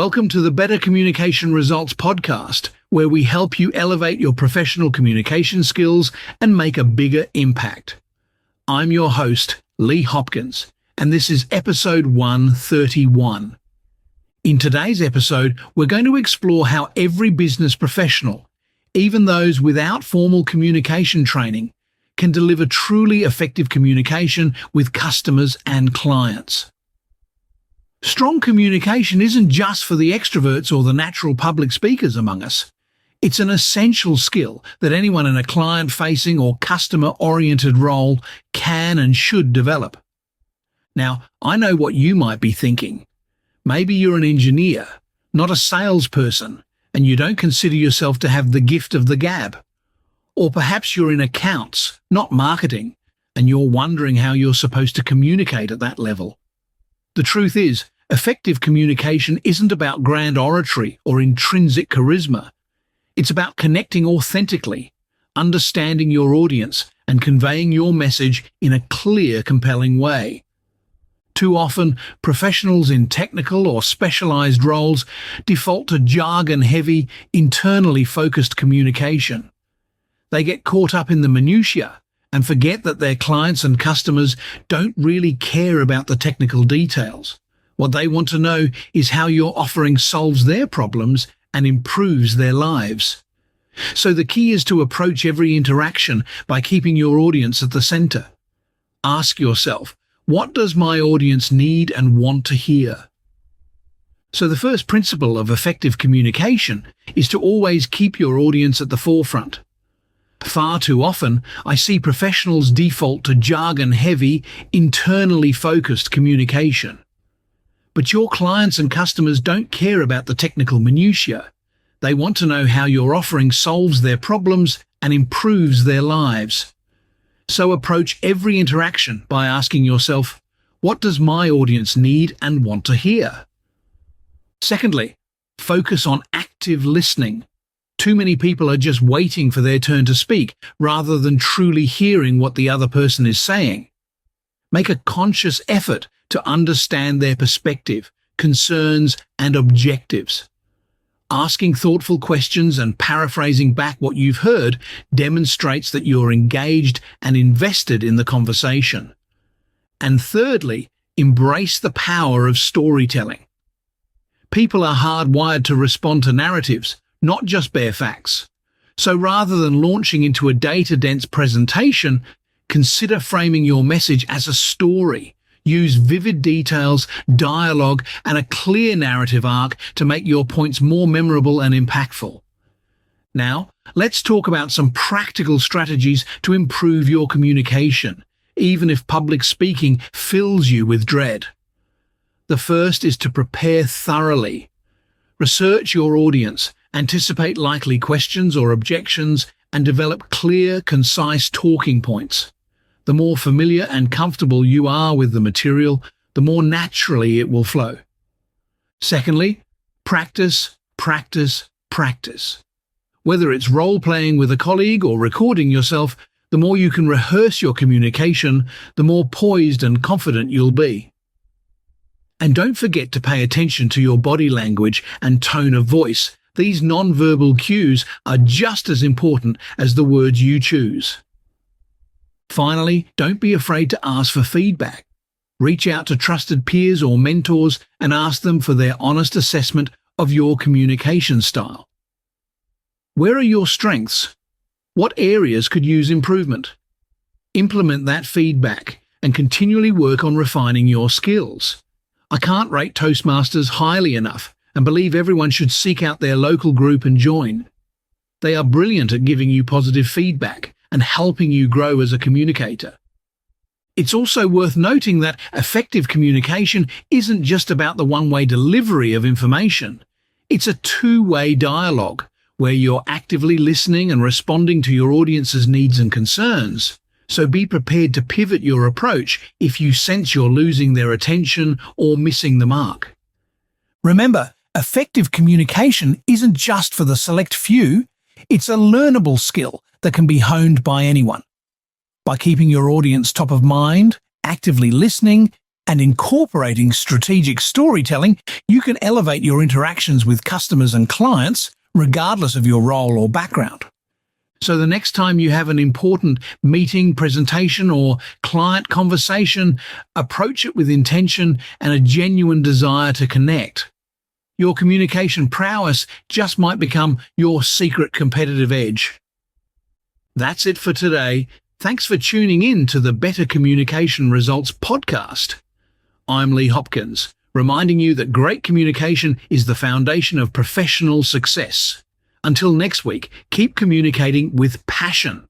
Welcome to the Better Communication Results podcast, where we help you elevate your professional communication skills and make a bigger impact. I'm your host, Lee Hopkins, and this is episode 131. In today's episode, we're going to explore how every business professional, even those without formal communication training, can deliver truly effective communication with customers and clients. Strong communication isn't just for the extroverts or the natural public speakers among us. It's an essential skill that anyone in a client-facing or customer-oriented role can and should develop. Now, I know what you might be thinking. Maybe you're an engineer, not a salesperson, and you don't consider yourself to have the gift of the gab. Or perhaps you're in accounts, not marketing, and you're wondering how you're supposed to communicate at that level. The truth is, effective communication isn't about grand oratory or intrinsic charisma. It's about connecting authentically, understanding your audience, and conveying your message in a clear, compelling way. Too often, professionals in technical or specialized roles default to jargon-heavy, internally focused communication. They get caught up in the minutiae and forget that their clients and customers don't really care about the technical details. What they want to know is how your offering solves their problems and improves their lives. So the key is to approach every interaction by keeping your audience at the center. Ask yourself, what does my audience need and want to hear? So the first principle of effective communication is to always keep your audience at the forefront. Far too often, I see professionals default to jargon-heavy, internally focused communication. But your clients and customers don't care about the technical minutiae. They want to know how your offering solves their problems and improves their lives. So approach every interaction by asking yourself, what does my audience need and want to hear? Secondly, focus on active listening. Too many people are just waiting for their turn to speak rather than truly hearing what the other person is saying. Make a conscious effort to understand their perspective, concerns, and objectives. Asking thoughtful questions and paraphrasing back what you've heard demonstrates that you're engaged and invested in the conversation. And thirdly, embrace the power of storytelling. People are hardwired to respond to narratives, not just bare facts. So rather than launching into a data-dense presentation, consider framing your message as a story. Use vivid details, dialogue, and a clear narrative arc to make your points more memorable and impactful. Now, let's talk about some practical strategies to improve your communication, even if public speaking fills you with dread. The first is to prepare thoroughly. Research your audience, anticipate likely questions or objections, and develop clear, concise talking points. The more familiar and comfortable you are with the material, the more naturally it will flow. Secondly, practice, practice, practice. Whether it's role-playing with a colleague or recording yourself, the more you can rehearse your communication, the more poised and confident you'll be. And don't forget to pay attention to your body language and tone of voice. These non-verbal cues are just as important as the words you choose. Finally, don't be afraid to ask for feedback. Reach out to trusted peers or mentors and ask them for their honest assessment of your communication style. Where are your strengths? What areas could use improvement? Implement that feedback and continually work on refining your skills. I can't rate Toastmasters highly enough and believe everyone should seek out their local group and join. They are brilliant at giving you positive feedback and helping you grow as a communicator. It's also worth noting that effective communication isn't just about the one-way delivery of information. It's a two-way dialogue where you're actively listening and responding to your audience's needs and concerns. So be prepared to pivot your approach if you sense you're losing their attention or missing the mark. Remember, effective communication isn't just for the select few. It's a learnable skill that can be honed by anyone. By keeping your audience top of mind, actively listening, and incorporating strategic storytelling, you can elevate your interactions with customers and clients, regardless of your role or background. So the next time you have an important meeting, presentation, or client conversation, approach it with intention and a genuine desire to connect. Your communication prowess just might become your secret competitive edge. That's it for today. Thanks for tuning in to the Better Communication Results podcast. I'm Lee Hopkins, reminding you that great communication is the foundation of professional success. Until next week, keep communicating with passion.